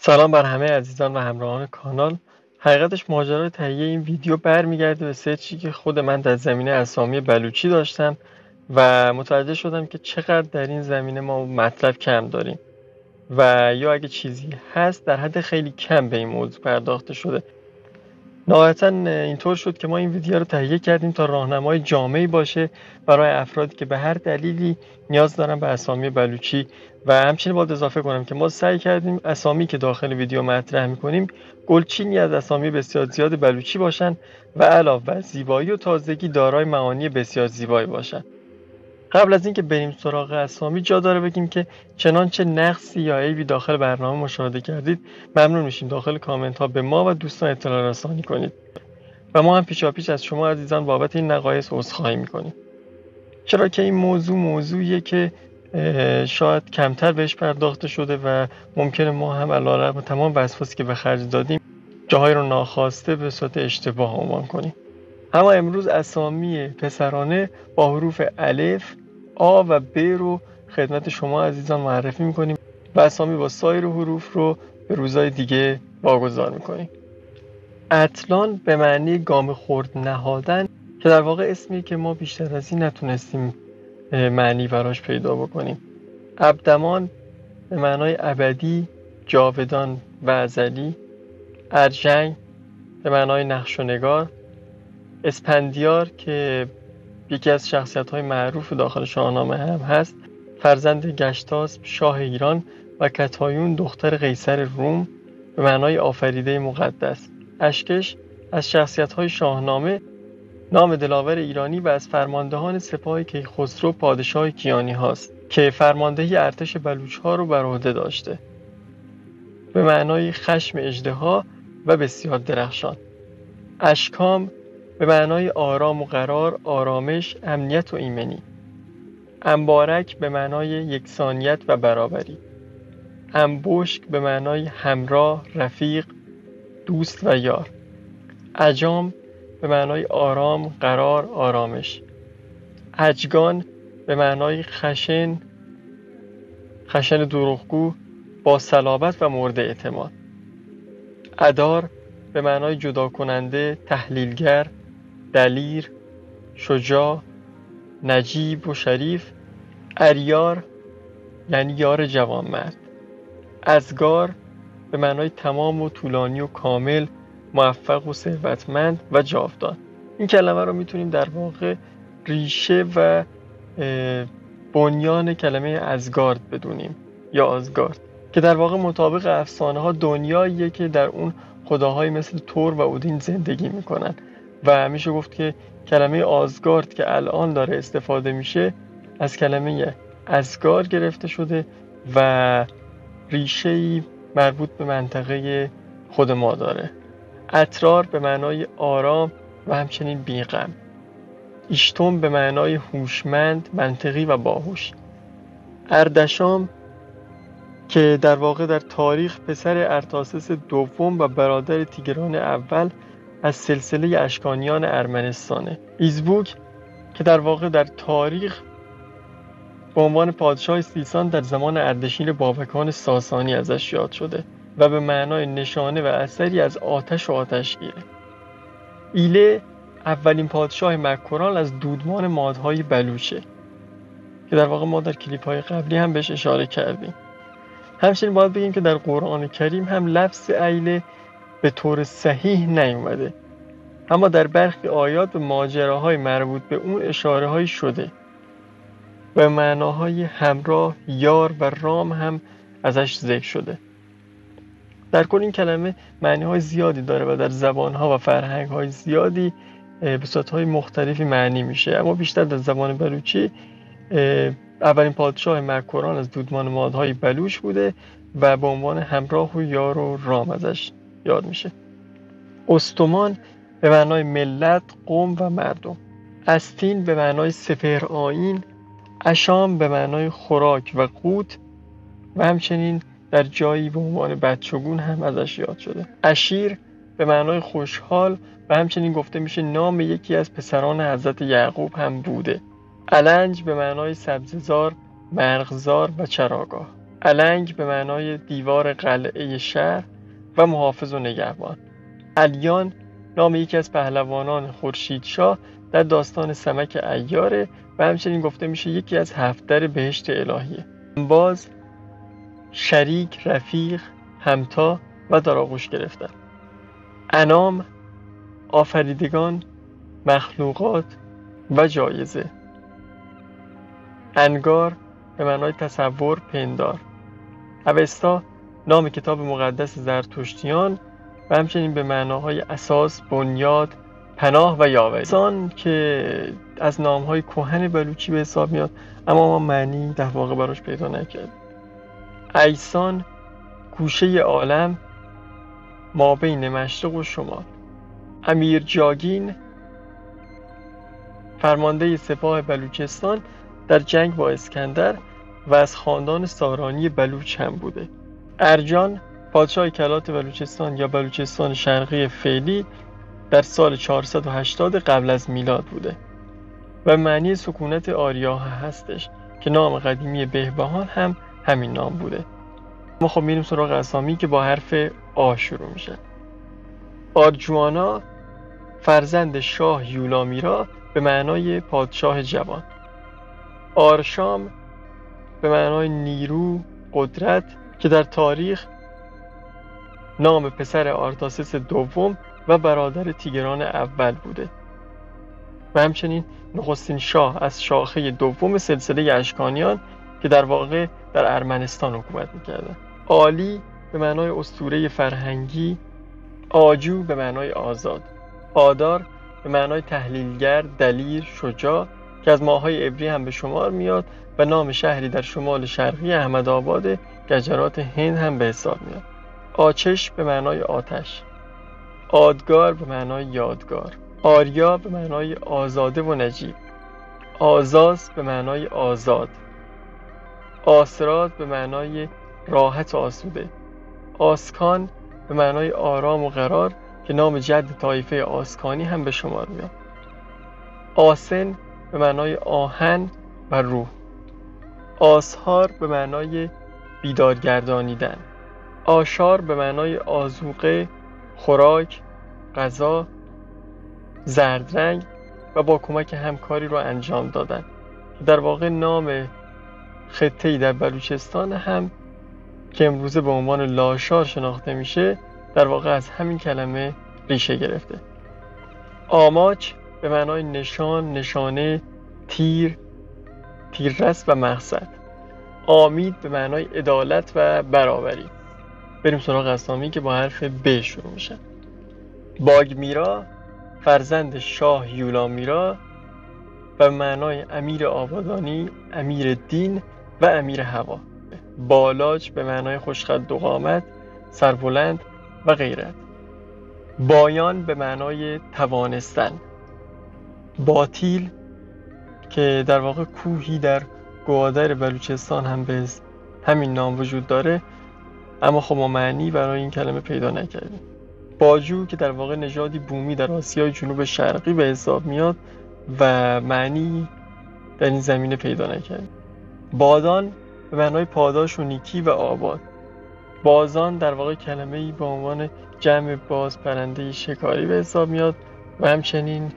سلام بر همه عزیزان و همراهان کانال. حقیقتش ماجرای تهیه این ویدیو برمیگرده به سرچی که خود من در زمینه اسامی بلوچی داشتم و متوجه شدم که چقدر در این زمینه ما مطلب کم داریم و یا اگه چیزی هست در حد خیلی کم به این موضوع پرداخته شده. نهایتاً اینطور شد که ما این ویدیو رو تهیه کردیم تا راهنمای جامعی باشه برای افرادی که به هر دلیلی نیاز دارن به اسامی بلوچی. و همچنین باید اضافه کنم که ما سعی کردیم اسامی که داخل ویدیو مطرح می‌کنیم گلچینی از اسامی بسیار زیاد بلوچی باشن و علاوه بر زیبایی و تازگی دارای معانی بسیار زیبایی باشن. قبل از اینکه بریم سراغ اسامی جا داره بگیم که چنانچه نقصی یا عیبی داخل برنامه مشاهده کردید ممنون میشیم داخل کامنت ها به ما و دوستان اطلاع رسانی کنید و ما هم پیشاپیش از شما عزیزان بابت این نقایص عذرخواهی میکنیم، چرا که این موضوعیه که شاید کمتر بهش پرداخته شده و ممکنه ما هم علیرغم تمام وسواسی که به خرج دادیم جاهای رو ناخواسته به صورت اشتباه عنوان کنیم. اما امروز اسامی پسرانه با حروف الف، آ و ب رو خدمت شما عزیزان معرفی میکنیم و اسامی با سایر حروف رو به روزهای دیگه واگذار میکنیم. اطلان به معنی گام خرد نهادن که در واقع اسمی که ما بیشتر از این نتونستیم معنی براش پیدا بکنیم. ابدمان به معنای ابدی، جاودان و ازلی. ارژنگ به معنای نقش و نگار. اسپندیار که یکی از شخصیت‌های معروف داخل شاهنامه هم هست، فرزند گشتاسپ شاه ایران و کتایون دختر قیصر روم به معنای آفریده مقدس. اشکش از شخصیت‌های شاهنامه، نام دلاور ایرانی و از فرماندهان سپاه کیخسرو پادشاه کیانی هاست که فرماندهی ارتش بلوچ‌ها رو بر عهده داشته به معنای خشم اژدها و بسیار درخشان. اشکام به معنای آرام و قرار، آرامش، امنیت و ایمنی. انبارک به معنای یکسانیت و برابری. انبشک به معنای همراه، رفیق، دوست و یار. اجام به معنای آرام، قرار، آرامش. اجگان به معنای خشن دروغگو، با صلابت و مورد اعتماد. ادار به معنای جدا کننده، تحلیلگر، دلیر، شجاع، نجیب و شریف. اریار یعنی یار جوانمرد. ازگار به معنای تمام و طولانی و کامل، موفق و ثروتمند و جاودان. این کلمه رو میتونیم در واقع ریشه و بنیان کلمه ازگارد بدونیم یا آزگارد که در واقع مطابق افسانه ها دنیاییه که در اون خداهایی مثل تور و اودین زندگی میکنن و میشه گفت که کلمه آزگارد که الان داره استفاده میشه از کلمه ازگار گرفته شده و ریشه‌ای مربوط به منطقه خود ما داره. اترار به معنای آرام و همچنین بی‌غم. ایشتم به معنای هوشمند، منطقی و باهوش. اردشام که در واقع در تاریخ پسر ارتاسس دوم و برادر تیگران اول از سلسله اشکانیان ارمنستانه. ایزبوک که در واقع در تاریخ به عنوان پادشاه سیستان در زمان اردشیر بابکان ساسانی ازش یاد شده و به معنای نشانه و اثری از آتش و آتشگیره. ایله اولین پادشاه مکران از دودمان مادهای بلوچه که در واقع ما در کلیپ‌های قبلی هم بهش اشاره کردیم. همچنین باید بگیم که در قرآن کریم هم لفظ ایله به طور صحیح نیومده، اما در برخی آیات به ماجراهای مربوط به اون اشاره‌هایی شده و معناهای همراه، یار و رام هم ازش ذکر شده. در کل این کلمه معنی‌های زیادی داره و در زبان‌ها و فرهنگ‌های زیادی به صورت‌های مختلفی معنی میشه، اما بیشتر در زبان بلوچی اولین پادشاه مکران از دودمان مادهای بلوچ بوده و به عنوان همراه و یار و رام ازش یاد میشه. استمان به معنای ملت، قوم و مردم. استین به معنای سپهر آیین. اشام به معنای خوراک و قوت و همچنین در جایی به عنوان بچگون هم ازش یاد شده. اشیر به معنای خوشحال و همچنین گفته میشه نام یکی از پسران حضرت یعقوب هم بوده. النج به معنای سبززار، مرغزار و چراگاه. النگ به معنای دیوار قلعه شهر و محافظ و نگهبان. الیان نام یکی از پهلوانان خورشیدشاه در داستان سمک عیاره و همچنین گفته میشه یکی از 7 در بهشت الهیه. باز شریک، رفیق، همتا و در آغوش گرفتن. انام آفریدگان، مخلوقات و جایزه. انگار به معنای تصور، پندار. اوستا نام کتاب مقدس زرتشتیان و همچنین به معناهای اساس، بنیاد، پناه و یاوری. ایسان که از نامهای کهن بلوچی به حساب میاد اما ما معنی در واقع براش پیدا نکرد. ایسان گوشه عالم ما بین مشرق و شمال. امیر جاگین فرمانده سپاه بلوچستان در جنگ با اسکندر و از خاندان سارانی بلوچ هم بوده. ارجان پادشاه کلات بلوچستان یا بلوچستان شرقی فعلی در سال 480 قبل از میلاد بوده و معنی سکونت آریاها هستش که نام قدیمی بهبهان هم همین نام بوده. ما خب میریم سراغ اسامی که با حرف آ شروع میشه. آرجوانا فرزند شاه یولامیرا به معنای پادشاه جوان. آرشام به معنای نیرو، قدرت که در تاریخ نام پسر آرتاسس دوم و برادر تیگران اول بوده و همچنین نخستین شاه از شاخه دوم سلسله اشکانیان که در واقع در ارمنستان حکومت میکرده. عالی به معنای اسطوره فرهنگی. آجو به معنای آزاد. آدار به معنای تحلیلگر، دلیر، شجاع که از ماه‌های عبری هم به شمار میاد و نام شهری در شمال شرقی احمدآباد گجرات هند هم به حساب میاد. آچش به معنای آتش. آدگار به معنای یادگار. آریا به معنای آزاده و نجیب. آزاز به معنای آزاد. آسراد به معنای راحت و آسوده. آسکان به معنای آرام و قرار که نام جد طایفه آسکانی هم به شمار میاد. آسن به معنای آهن و روح. آسهار به معنای بیدارگردانیدن. آشار به معنای آذوقه، خوراک، غذا، زردرنگ و با کمک همکاری رو انجام دادن که در واقع نام خطه‌ای در بلوچستان هم که امروزه به عنوان لاشار شناخته میشه در واقع از همین کلمه ریشه گرفته. آماچ به معنای نشان، نشانه، تیر، تیررس و مقصد. آمید به معنای عدالت و برابری. بریم سراغ اسامی که با حرف ب شروع میشن. باگمیرا فرزند شاه یولامیرا و معنای امیر آبادانی، امیر دین و امیر هوا. بالاج به معنای خوشخد و قامت، سربلند و غیرت. بایان به معنای توانستن. باتیل که در واقع کوهی در گوادر بلوچستان هم به همین نام وجود داره اما خب ما معنی برای این کلمه پیدا نکردیم. باجو که در واقع نژادی بومی در آسیای جنوب شرقی به حساب میاد و معنی در این زمینه پیدا نکردیم. بادان به معنای پاداش و نیکی و آباد. بازان در واقع کلمه‌ای به عنوان جمع باز پرنده شکاری به حساب میاد و همچنین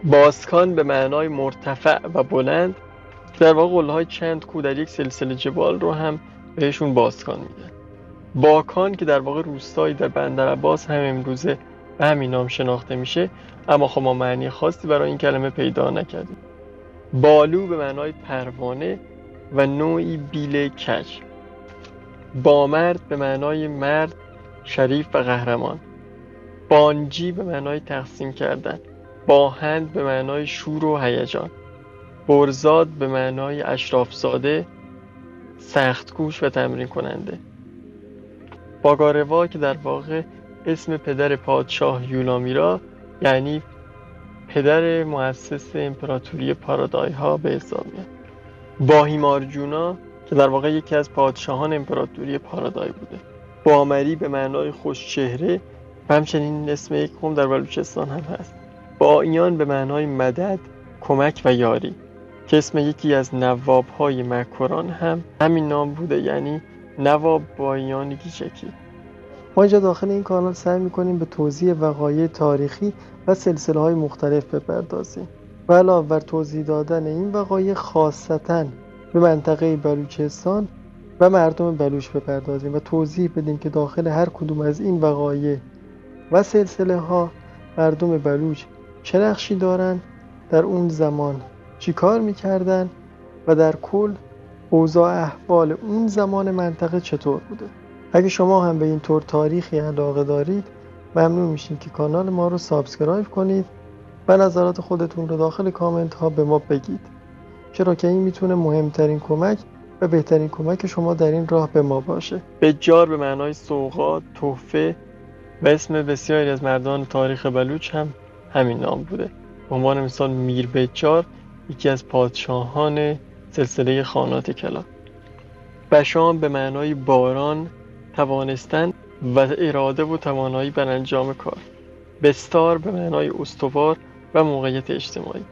بازکان به معنای مرتفع و بلند در واقع قله‌های چند کو در یک سلسله جبال رو هم بهشون بازکان میگن. باکان که در واقع روستایی در بندرعباس هم امروزه به همین نام شناخته میشه اما خب ما معنی خاصی برای این کلمه پیدا نکردیم. بالو به معنای پروانه و نوعی بیل کج. بامرد به معنای مرد، شریف و قهرمان. بانجی به معنای تقسیم کردن. باهند به معنای شور و هیجان. برزاد به معنای اشرافزاده، سخت‌کوش و تمرین کننده. باگاروا که در واقع اسم پدر پادشاه یولامیرا یعنی پدر مؤسس امپراتوری پارادای ها به حساب میاد. باهیمارجونا که در واقع یکی از پادشاهان امپراتوری پارادای بوده. بامری به معنای خوشچهره و همچنین اسم یک قوم در بلوچستان هم هست. بائیان به معنای مدد، کمک و یاری که اسم یکی از نواب‌های مکران هم همین نام بوده یعنی نواب بایان گیچکی. ما اینجا داخل این کانال سعی میکنیم به توضیح وقایع تاریخی و سلسله‌های مختلف بپردازیم و علاوه بر توضیح دادن این وقایع خاصتاً به منطقه بلوچستان و مردم بلوچ بپردازیم و توضیح بدیم که داخل هر کدوم از این وقایع و سلسله ها مردم بلوچ چه نقشی دارن، در اون زمان چی کار میکردن و در کل اوضاع احوال اون زمان منطقه چطور بوده. اگه شما هم به این طور تاریخی علاقه دارید ممنون میشیم که کانال ما رو سابسکرایب کنید و نظرات خودتون رو داخل کامنت ها به ما بگید، چرا که این میتونه مهمترین کمک و بهترین کمک شما در این راه به ما باشه. بجار به معنای سوغات، تحفه و اسم بسیاری از مردان تاریخ بلوچ هم همین نام بوده. به عنوان مثال میر بجار یکی از پادشاهان سلسله خانات کلان. بشام به معنای باران، توانستن و اراده و توانایی بر انجام کار. بستار به معنای استوار و موقعیت اجتماعی.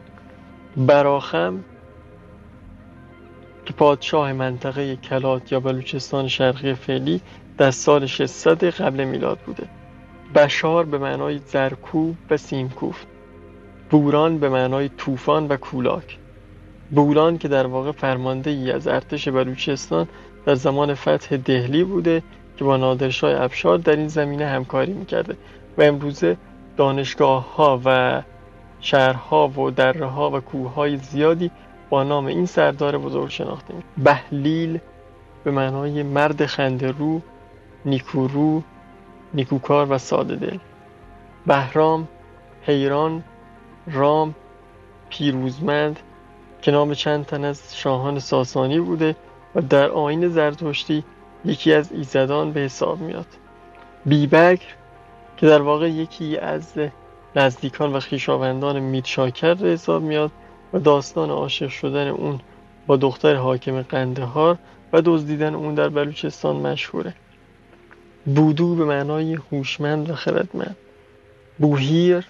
براخم که پادشاه منطقه کلات یا بلوچستان شرقی فعلی در سال 600 قبل میلاد بوده. بشار به معنای زرکوب و سیمکوف. بوران به معنای طوفان و کولاک. بوران که در واقع فرمانده‌ای از ارتش بلوچستان در زمان فتح دهلی بوده که با نادرشاه افشار در این زمینه همکاری میکرده و امروزه دانشگاه‌ها و شهرها و دره‌ها و کوه‌های زیادی با نام این سردار بزرگ شناخته میشه. بهلیل به معنای مرد خنده‌رو، نیکورو، نیکوکار و ساده دل. بهرام، حیران، رام، پیروزمند که نام چند تن از شاهان ساسانی بوده و در آیین زرتشتی یکی از ایزدان به حساب میاد. بیبکر که در واقع یکی از نزدیکان و خویشاوندان میر شاکر به حساب میاد و داستان عاشق شدن اون با دختر حاکم قندهار و دزدیدن اون در بلوچستان مشهوره. بودو به معنای هوشمند و خردمند. بوهیر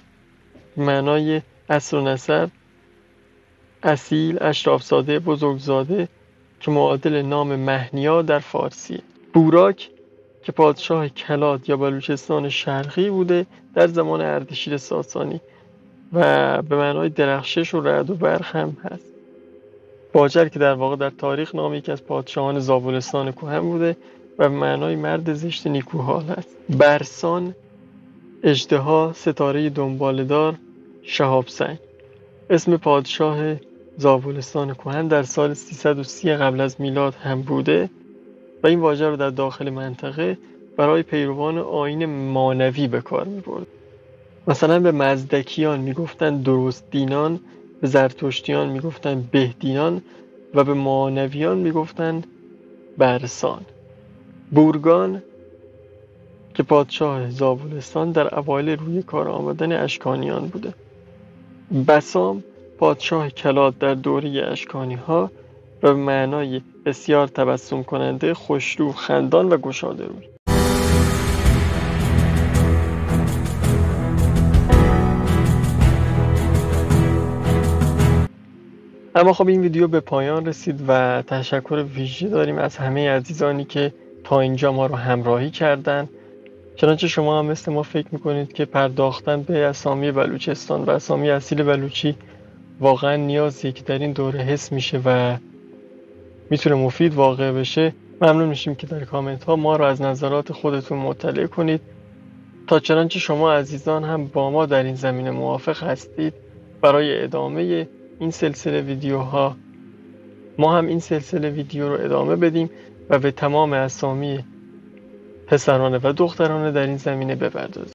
به معنای عصر و نسب، اصیل، اشرافزاده، بزرگزاده که معادل نام مهنیا در فارسیه. بوراک که پادشاه کلات یا بلوچستان شرقی بوده در زمان اردشیر ساسانی و به معنای درخشش و رعد و برق هم هست. باجر که در واقع در تاریخ نام یکی از پادشاهان زابلستان کهن بوده و به معنای مرد زشت نیکوحال هست. برسان، اژدها، ستاره دنباله‌دار، شهاب سنگ. اسم پادشاه زابلستان کهن در سال 330 قبل از میلاد هم بوده و این واژه رو در داخل منطقه برای پیروان آیین مانوی به کار می‌برد. مثلا به مزدکیان میگفتن درست دینان، به زرتشتیان میگفتن بهدینان و به مانویان میگفتن برسان. بورگان که پادشاه زابلستان در اوایل روی کار آمدن اشکانیان بوده. بسام پادشاه کلات در دوره اشکانی ها و به معنای بسیار تبسم کننده، خوشرو، خندان و گشاده روی. اما خب این ویدیو به پایان رسید و تشکر ویژه داریم از همه عزیزانی که تا اینجا ما رو همراهی کردن. چنانچه شما هم مثل ما فکر میکنید که پرداختن به اسامی بلوچستان و اسامی اصیل بلوچی واقعا نیازیه که در این دوره حس میشه و میتونه مفید واقع بشه، ممنون میشیم که در کامنت ها ما رو از نظرات خودتون مطلع کنید تا چنانچه شما عزیزان هم با ما در این زمینه موافق هستید برای ادامه این سلسله ویدیوها ما هم این سلسله ویدیو رو ادامه بدیم و به تمام اسامی پسرانه و دخترانه در این زمینه بپردازیم.